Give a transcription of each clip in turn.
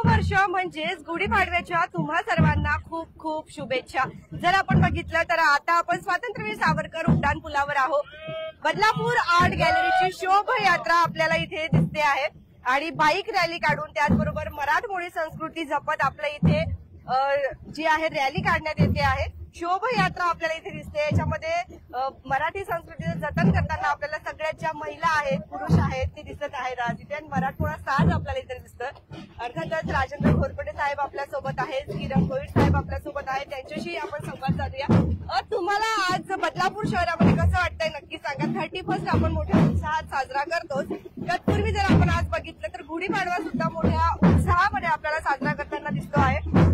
नववर्ष म्हणजेच गुढीपाडव्याच्या तुम्हा सर्वांना खूप खूप शुभेच्छा। जर आपण बघितलं तर आता आपण स्वातंत्र्यवीर सावरकर उड्डाण पुलावर आहोत। बदलापूर आर्ट गॅलरीची शोभायात्रा आपल्याला इथे दिसते आहे आणि बाईक रॅली काढून त्याचबरोबर मराठमोळी संस्कृती जपत आपल्या इथे जी आहे रॅली काढण्यात येते आहे। शोभायात्रा आपल्याला इथे दिसते, याच्यामध्ये मराठी संस्कृतीचं जतन करताना आपल्याला सगळ्यात ज्या महिला आहेत पुरुष आहेत ते दिसत आहेत आज इथे। मराठमोळा साज आपल्याला इथे दिसतं। अर्थातच राजेंद्र घोरपडे साहेब आपल्या सोबत आहेत, किरण गोविड साहेब आपल्या सोबत आहेत, त्यांच्याशी आपण संवाद साधूया। तुम्हाला आज बदलापूर शहरामध्ये कसं वाटतंय नक्की सांगा। 31st आपण मोठ्या उत्साहात साजरा करतोच, तत्पूर्वी जर आपण आज बघितलं तर गुढीपाडवा सुद्धा मोठ्या उत्साहामध्ये आपल्याला साजरा करताना दिसतो आहे।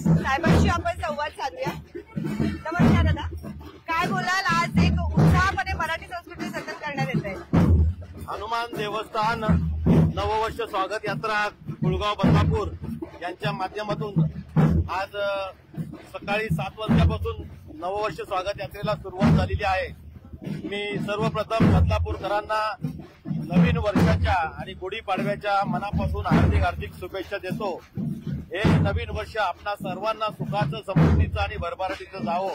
साहेबांशी आपण संवाद साधूया। नमस्कार दादा, काय बोलाल? आज एक उत्साहामध्ये मराठी संस्कृती जतन करण्यात येत आहे। हनुमान देवस्थान नववर्ष स्वागत यात्रा कुळगाव बदलापूर यांच्या माध्यमातून आज सकाळी 7 वाजल्यापासून नववर्ष स्वागत यात्रेला सुरुवात झालेली आहे। मी सर्वप्रथम बदलापूरकरांना नवीन वर्षाच्या आणि गुढीपाडव्याच्या मनापासून हार्दिक हार्दिक शुभेच्छा देतो। हे नवीन वर्ष आपणा सर्वांना सुखाचं, समृद्धीचं आणि भरभराटीचं जावो।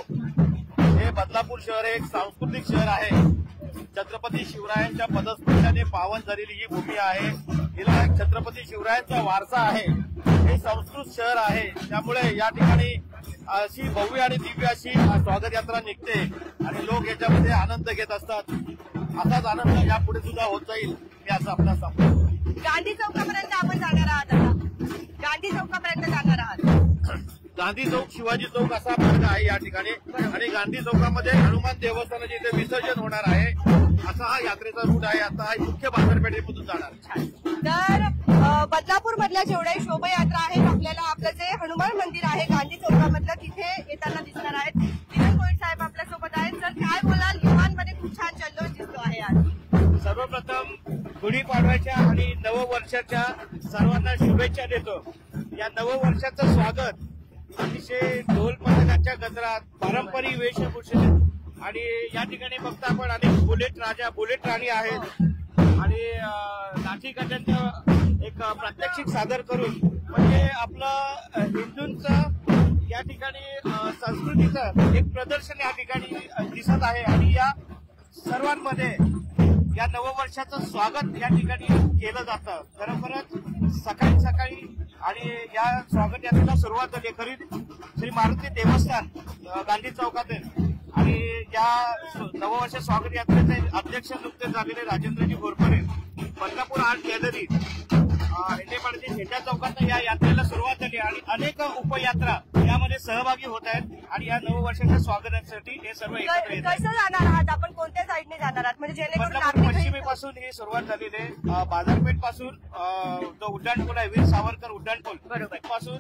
हे बदलापूर शहर एक सांस्कृतिक शहर आहे। छत्रपती शिवरायांच्या पदस्पर्शाने पावन झालेली ही भूमी आहे। हिला छत्रपती शिवरायांचा वारसा आहे। हे संस्कृत शहर आहे, त्यामुळे या ठिकाणी अशी भव्य आणि दिव्य अशी स्वागत यात्रा निघते आणि लोक याच्यामध्ये आनंद घेत असतात। असाच आनंद यापुढे सुद्धा होत जाईल, मी असं आपल्याला सांगतो। गांधी चौकापर्यंत आपण जाणार आहात आता, गांधी चौकापर्यंत जाणार आहात। गांधी चौक, शिवाजी चौक असा मार्ग आहे या ठिकाणी आणि गांधी चौकामध्ये हनुमान देवस्थानाचे इथे विसर्जन होणार आहे, असा हा यात्रेचा रूट आहे। आता हा मुख्य बाजारपेठेमधून जाणार। तर बदलापूर मधल्या जेवढ्या शोभायात्रा आहेत आपल्याला आपलं जे हनुमान मंदिर आहे गांधी चौकामधलं तिथे येताना दिसणार आहेत। किरण गोविड साहेब आपल्या सोबत आहेत। तर काय बोलाल, युवांमध्ये खूप छान जल्लोष दिसतो आहे आज। सर्वप्रथम गुढीपाडव्याच्या आणि नववर्षाच्या सर्वांना शुभेच्छा देतो। या नववर्षाचं स्वागत अतिशय ढोल पथकाच्या गजरात, पारंपरिक वेशभूषेत आणि या ठिकाणी बघता आपण अनेक बुलेट राणी आहेत आणि लाठी काठ्यांचं एक प्रात्यक्षिक सादर करून म्हणजे आपलं हिंदूंचं या ठिकाणी संस्कृतीचं एक प्रदर्शन या ठिकाणी दिसत आहे आणि या सर्वांमध्ये या नववर्षाचं स्वागत या ठिकाणी केलं जातं। खरोखरच सकाळी सकाळी आणि या स्वागत यात्रेला सुरुवात झाली खरी श्री मारुती देवस्थान गांधी चौकातून आणि या नववर्ष स्वागत यात्रेचे अध्यक्ष नुकतेच झालेले राजेंद्रजी घोरपडे, बदलापूर आर्ट गॅलरी हेटेपाडीच्या शेट्या चौकात या यात्रेला सुरुवात झाली आणि अनेक उपयात्रा यामध्ये सहभागी होत आहेत आणि या नववर्षाच्या स्वागतासाठी हे सर्व एकत्र येत आहेत। कसं जाणार आहात आपण, कोणत्या साईडने जाणार आहात? म्हणजे जेणेकरून पश्चिमेपासून ही सुरुवात झालेली आहे। बाजारपेठ पासून जो उड्डाण पूल आहे वीर सावरकर उड्डाण पूल बरोबर पासून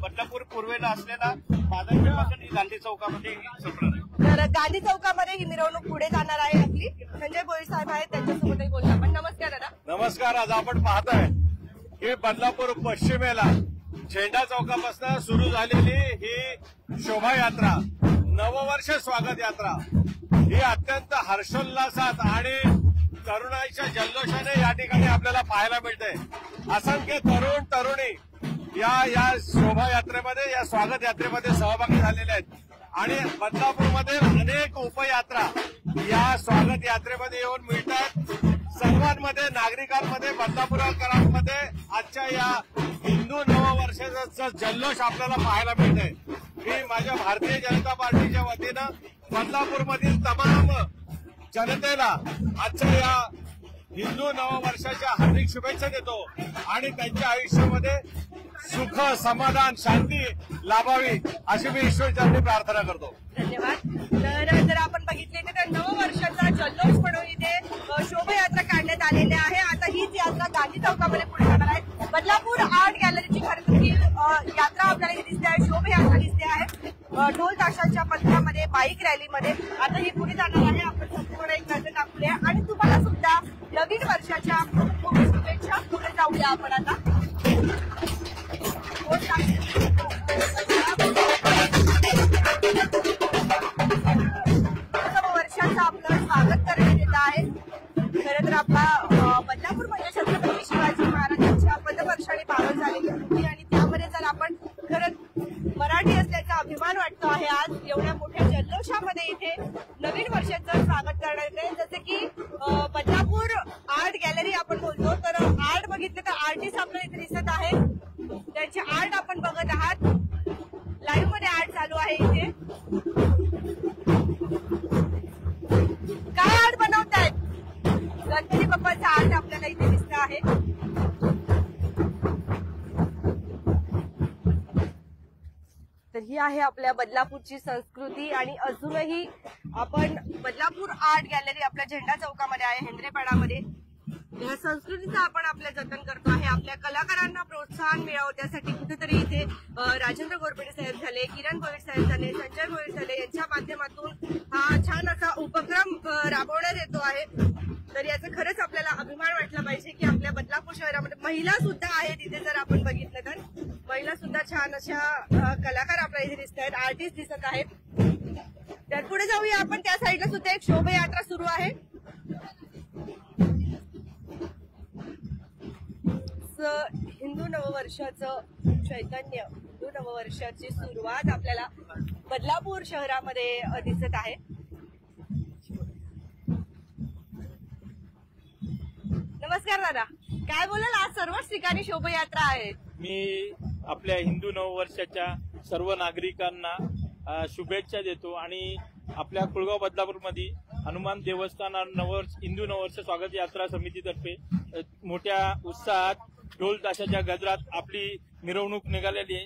बदलापूर पूर्वेला असलेला बाजारपेठ पासून ही गांधी चौकामध्ये संपणार आहे। तर गांधी चौकामध्ये ही मिरवणूक पुढे जाणार आहे आपली। संजय भोईर साहेब आहेत, त्यांच्यासोबतही बोलतो आपण। नमस्कार दादा। नमस्कार। आज आपण पाहताय ही बदलापूर पश्चिमेला झेंडा चौकापासून सुरू झालेली ही शोभायात्रा, नववर्ष स्वागत यात्रा ही अत्यंत हर्षोल्लासात आणि तरुणाईच्या जल्लोषाने या ठिकाणी आपल्याला पाहायला मिळते। असंख्य तरुण तरुणी या शोभायात्रेमध्ये, या स्वागत यात्रेमध्ये सहभागी झालेले आहेत आणि बदलापूरमध्ये अनेक उपयात्रा या स्वागत यात्रेमध्ये येऊन मिळतात। सर्वांमध्ये, नागरिकांमध्ये, बदलापूरकरांमध्ये आजच्या या हिंदू नववर्षाचा जल्लोष आपल्याला पाहायला मिळतंय। मी माझ्या भारतीय जनता पार्टीच्या वतीनं बदलापूरमधील तमाम जनतेला आजच्या या हिंदू नववर्षाच्या हार्दिक शुभेच्छा देतो आणि त्यांच्या आयुष्यामध्ये सुख, समाधान, शांती लाभावी अशी मी ईश्वरचरणी प्रार्थना करतो। धन्यवाद। तर जर आपण बघितले तर नववर्षाचा जल्लोष म्हणून इथे शोभायात्रा काढण्यात आलेली आहे। आता हीच यात्रा गांधी चौकामध्ये पुढे जाणार आहे। बदलापूर आर्ट गॅलरीची खरं यात्रा आपल्याला इथे दिसते आहे, शोभायात्रा दिसते आहे ढोल ताशाच्या पथकामध्ये, बाईक रॅलीमध्ये। आता ही पुढे जाणार आहे। आपण संपूर्ण एक नजर टाकूया आणि तुम्हाला सुद्धा नवीन वर्षाच्या खूप शुभेच्छा। पुढे जाऊया आपण आता। वर्षाचा असं आपलं स्वागत करण्यात येत आहे. खरं तर आपला बदलापूर म्हणजे छत्रपती शिवाजी महाराजांच्या पदवर्षाने पावन झालेली होती आणि त्यामध्ये जर आपण खरंच मराठी असल्याचा अभिमान वाटतो आहे. आज एवढ्या मोठ्या जल्लोषामध्ये इथे नवीन वर्षाचं स्वागत करण्यात येते. जसं की बदलापूर आर्ट गॅलरी आपण बोलतो, तर आर्ट बघितलं तर आर्टिस्ट आपल्याला इथे दिसत आहे. त्यांचे आर्ट आपण बघत आहात. लाईव्ह मध्ये आर्ट चालू आहे इथे. काय आर्ट बनवतायत? गणपती बाप्पाचा आर्ट आपल्याला इथे दिसत आहे. तर ही आहे आपल्या बदलापूरची संस्कृती आणि अजूनही आपण बदलापूर आर्ट गॅलरी आपल्या झेंडा चौकामध्ये आहे, हेंद्रेपाडामध्ये. या संस्कृतीचं आपण आपल्या जतन करतो आहे. आपल्या कलाकारांना प्रोत्साहन मिळावं त्यासाठी कुठेतरी इथे राजेंद्र गोरपेडे साहेब झाले, किरण भोईर साहेब झाले, संजय भोईर झाले यांच्या माध्यमातून हा छान असा उपक्रम राबवण्यात येतो आहे. तर याचा खरंच आपल्याला अभिमान वाटला पाहिजे की आपल्या बदलापूर शहरामध्ये महिला सुद्धा आहेत. इथे जर आपण बघितलं तर महिला सुद्धा छान अशा कलाकार आपल्या इथे दिसत आहेत, आर्टिस्ट दिसत आहेत. तर पुढे जाऊया आपण. त्या साईडला सुद्धा एक शोभायात्रा सुरू आहे. हिंदू नववर्षाचं चैतन्य, हिंदू नववर्षाची सुरुवात आपल्याला बदलापूर शहरामध्ये दिसत आहे. नमस्कार दादा, काय बोलाल? आज सर्वच ठिकाणी शोभायात्रा आहेत. मी आपल्या हिंदू नववर्षाच्या सर्व नागरिकांना शुभेच्छा देतो आणि आपल्या कुळगाव बदलापूरमध्ये हनुमान देवस्थान हिंदू नववर्ष स्वागत यात्रा समितीतर्फे मोठ्या उत्साहात ढोल ताशाच्या गजरात आपली मिरवणूक निघालेली आहे.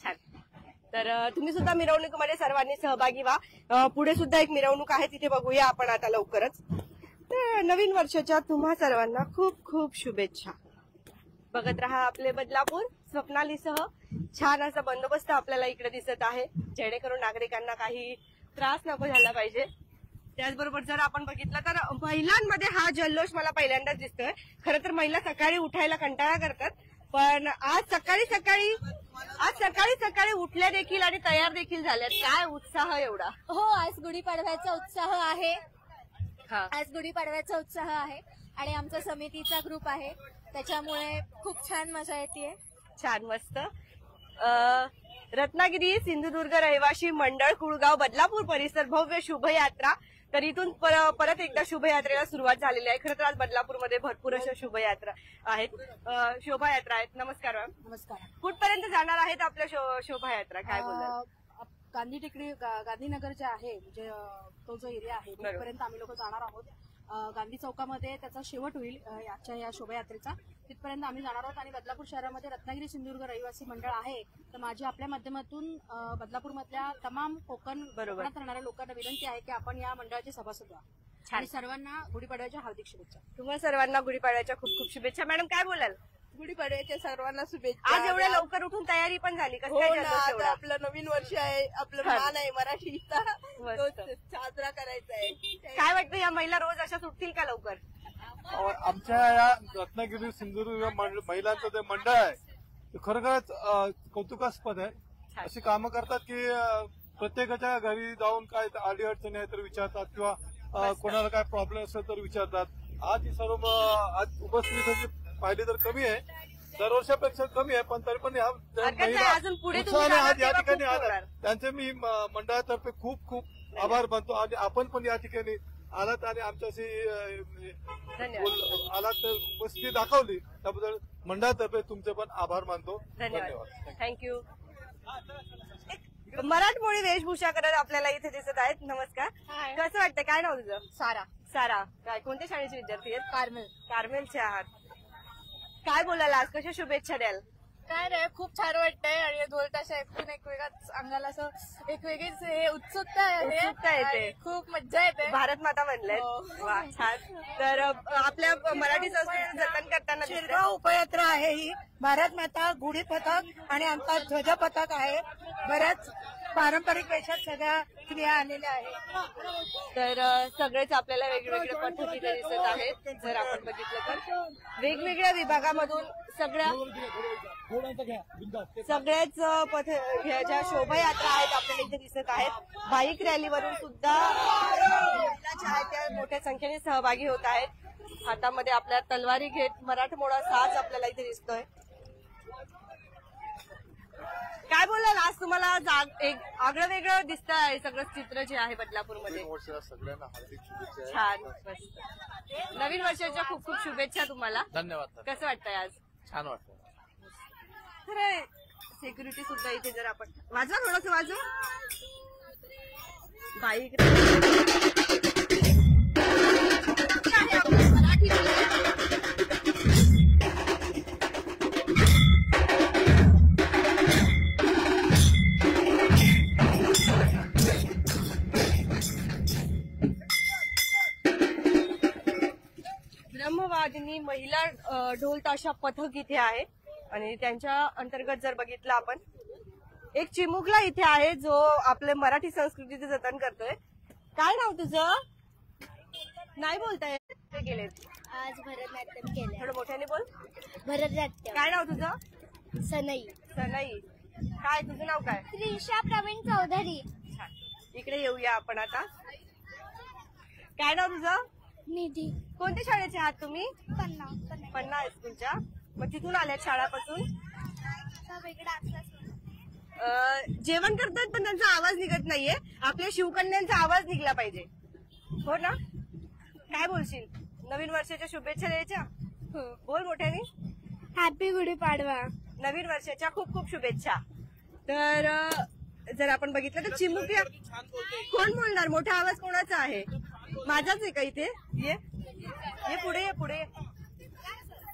छान. तर तुम्ही सुद्धा मिरवणुकीमध्ये सर्वांनी सहभागी व्हा. पुढे सुद्धा एक मिरवणूक आहे, तिथे बघूया आपण आता लवकरच. तर नवीन वर्षाच्या तुम्हा सर्वांना खूप खूप शुभेच्छा. बघत रहा आपले बदलापूर. स्वप्नालीसह छान असा बंदोबस्त आपल्याला इकडे दिसत आहे, जेणेकरून नागरिकांना काही त्रास नको झाला पाहिजे. त्याचबरोबर जर आपण बघितलं तर महिलांमध्ये हा जल्लोष मला पहिल्यांदाच दिसतोय. खरं तर महिला सकाळी उठायला कंटाळा करतात, पण आज सकाळी सकाळी उठल्या देखील आणि तयार देखील झाल्यात. काय उत्साह एवढा! हो, आज गुढीपाडव्याचा उत्साह आहे. आज गुढीपाडव्याचा उत्साह आहे आणि आमचा समितीचा ग्रुप आहे, त्याच्यामुळे खूप छान मजा येते. छान, मस्त. रत्नागिरी सिंधुदुर्ग रहिवासी मंडळ कुळगाव बदलापूर परिसर भव्य शुभयात्रा. तर इथून परत एकदा शुभयात्रेला सुरुवात झालेली आहे. खरं तर आज बदलापूरमध्ये भरपूर अशा शुभयात्रा आहेत, शोभायात्रा आहेत. नमस्कार मॅम. नमस्कार. कुठपर्यंत जाणार आहेत आपल्या शोभायात्रा? काय बोलणार? गांधी टेकडी, गांधीनगर जे आहे म्हणजे तो जो एरिया आहे तिथपर्यंत आम्ही लोक जाणार आहोत. गांधी चौकामध्ये त्याचा शेवट होईल या शोभायात्रेचा. तिथपर्यंत आम्ही जाणार आहोत आणि बदलापूर शहरामध्ये रत्नागिरी सिंधुदुर्ग रहिवासी मंडळ आहे, तर माझी आपल्या माध्यमातून बदलापूरमधल्या तमाम कोकणात राहणाऱ्या लोकांना विनंती आहे की आपण या मंडळाचे सभासद व्हा. आणि सर्वांना गुढीपाडव्याच्या हार्दिक शुभेच्छा. तुम्हाला सर्वांना गुढीपाडव्याच्या खूप खूप शुभेच्छा. मॅडम काय बोलाल? गुढीपाडव्याच्या सर्वांना शुभेच्छा. आज एवढ्या लवकर उठून तयारी पण झाली? हो ना, आता आपलं नवीन वर्ष आहे, आपलं मान आहे मराठीचा, तो साजरा करायचा आहे. काय वाटतं, या महिला रोज अशा सुटतील का लवकर? आमच्या या रत्नागिरी सिंधुदुर्ग महिलांचं जे मंडळ आहे ते खरोखरच कौतुकास्पद आहे. अशी कामं करतात की प्रत्येकाच्या घरी जाऊन काय अडी अडचणी आहे तर विचारतात किंवा कोणाला काय प्रॉब्लेम असेल तर विचारतात. आज ही सर्व आज उपस्थित पाहिली तर कमी आहे, दरवर्षापेक्षा कमी आहे, पण तरी पण ह्या उत्साहाने आज या ठिकाणी आल्या त्यांचे मी मंडळातर्फे खूप खूप आभार मानतो. आणि आपण पण या ठिकाणी आलात आणि आमच्याशी आलात तर उपस्थिती दाखवली त्याबद्दल मंडळातर्फे तुमचे पण आभार मानतो. धन्यवाद. थँक्यू. मराठमोळी वेशभूषा करत आपल्याला इथे दिसत आहेत. नमस्कार. कसं वाटतं? काय नाव तुझं? सारा. सारा. काय कोणत्या शाळेचे विद्यार्थी आहेत? कार्मेल. कार्मेलचे आहात. काय बोलाल आज? कशा शुभेच्छा द्याल? काय रे, खूप छान वाटतंय आणि ढोल ताशा ऐकून एक वेगळाच अंगाला असं एक वेगळीच उत्सुकता येते. खूप मज्जा येते. भारत माता म्हणले. वा, छान. तर आपल्या मराठी संस्कृती जतन करताना शिरगाव उपयात्रा आहे ही. भारत माता, गुढी पथक आणि आमचा ध्वज पथक आहे. बऱ्याच पारंपरिक वेशात सगळ्या स्त्रिया आलेल्या आहेत. तर सगळेच आपल्याला वेगवेगळ्या पद्धतीने दिसत आहेत. जर आपण बघितलं तर वेगवेगळ्या विभागामधून सगळ्याच ज्या शोभायात्रा आहेत आपल्याला इथे दिसत आहेत. बाईक रॅलीवरून सुद्धा मोठ्या संख्येने सहभागी होत आहेत. हातामध्ये आपल्या तलवारी घेत मराठमोळा साज आपल्याला इथे दिसतोय. काय बोलाल, आज तुम्हाला एक आगळं वेगळं दिसत आहे सगळं चित्र जे आहे बदलापूरमध्ये. सगळ्यांना हार्दिक शुभेच्छा. छान, मस्त. नवीन वर्षाच्या खूप खूप शुभेच्छा तुम्हाला. धन्यवाद. कसं वाटतंय आज? छान वाटतं. खरंय, सिक्युरिटी सुद्धा इथे जर आपण वाजवा थोडंसं वाजवा बाईक ब्रह्मवादिनी महिला ढोल ताशा पथक इथे आहे आणि त्यांच्या अंतर्गत जर बघितलं आपण एक चिमुकला इथे आहे जो आपले मराठी संस्कृतीचं जतन करतोय. काय नाव तुझं? नाही बोलताय ते गेलेत. आज भरतनाट्यम केलं. थोडं मोठ्याने बोल. भरतनाट्यम. काय नाव तुझं? सनई. सनई. काय तुझं नाव काय? त्रिशा प्रवीण चौधरी. छान. इकडे येऊया आपण आता. काय नाव तुझं? निधी. कोणत्या शाळेचे आहात तुम्ही? पन्ना पन्ना हायस्कूलच्या. मग तिथून आल्यात शाळापासून? जेवण करतात पण त्यांचा आवाज निघत नाहीये. आपल्या शिवकन्यांचा आवाज निघला पाहिजे, हो ना? काय बोलशील? नवीन वर्षाच्या शुभेच्छा द्यायच्या? बोल मोठ्याने. हॅपी गुढीपाडवा. नवीन वर्षाच्या खूप खूप शुभेच्छा. तर जर आपण बघितलं तर चिमुकल्या कोण बोलणार? मोठा आवाज कोणाचा आहे? माझाच आहे का इथे? ये पुढे, ये पुढे.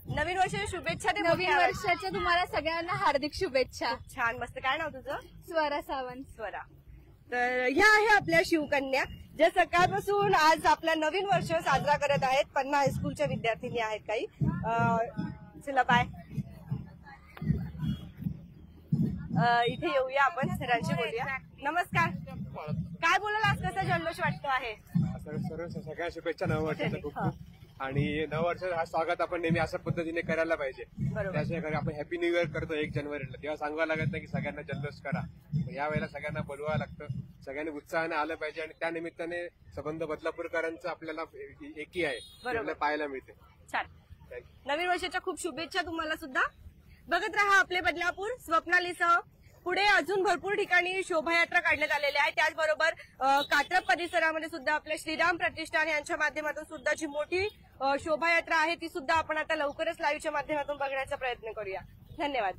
नवीन वर्षाच्या शुभेच्छा दे. नवीन वर्षाच्या तुम्हाला सगळ्यांना हार्दिक शुभेच्छा. छान, मस्त. काय नाव तुझं? स्वरा सावंत. स्वरा. तर ह्या आहे आपल्या शिवकन्या ज्या सकाळपासून आज आपला नवीन वर्ष साजरा करत आहेत. पन्ना हायस्कूलच्या विद्यार्थिनी आहेत काही. चला बाय. इथे येऊया आपण, सरांशी बोलूया. नमस्कार. काय बोलाल, आज कसा जल्लोष वाटतो आहे? सगळ्या शुभेच्छा नववर्षाच्या खूप खूप. आणि नववर्षाचं हा स्वागत आपण नेहमी अशा पद्धतीने करायला पाहिजे. त्याशिवाय आपण हॅपी न्यू इयर करतो 1 जानेवारीला, तेव्हा सांगावं लागत नाही की सगळ्यांना जल्लोष करा. या वेळेला सगळ्यांना बोलवावं लागतं. सगळ्यांनी उत्साहाने आलं पाहिजे आणि त्या निमित्ताने संबंध बदलापूरकरांचं आपल्याला एकी आहे आपल्याला पाहायला मिळते. छान. नवीन वर्षाच्या खूप शुभेच्छा तुम्हाला सुद्धा. बघत रहा आपले बदलापूर. स्वप्नालीसह पुढे अजून भरपूर ठिकाणी शोभायात्रा काढण्यात आलेल्या आहे. त्याचबरोबर कात्रप परिसरामध्ये सुद्धा आपल्या श्रीराम प्रतिष्ठान यांच्या माध्यमातून सुद्धा जी मोठी शोभायात्रा आहे ती सुद्धा आपण आता लवकरच लाईव्हच्या माध्यमातून बघण्याचा प्रयत्न करूया. धन्यवाद.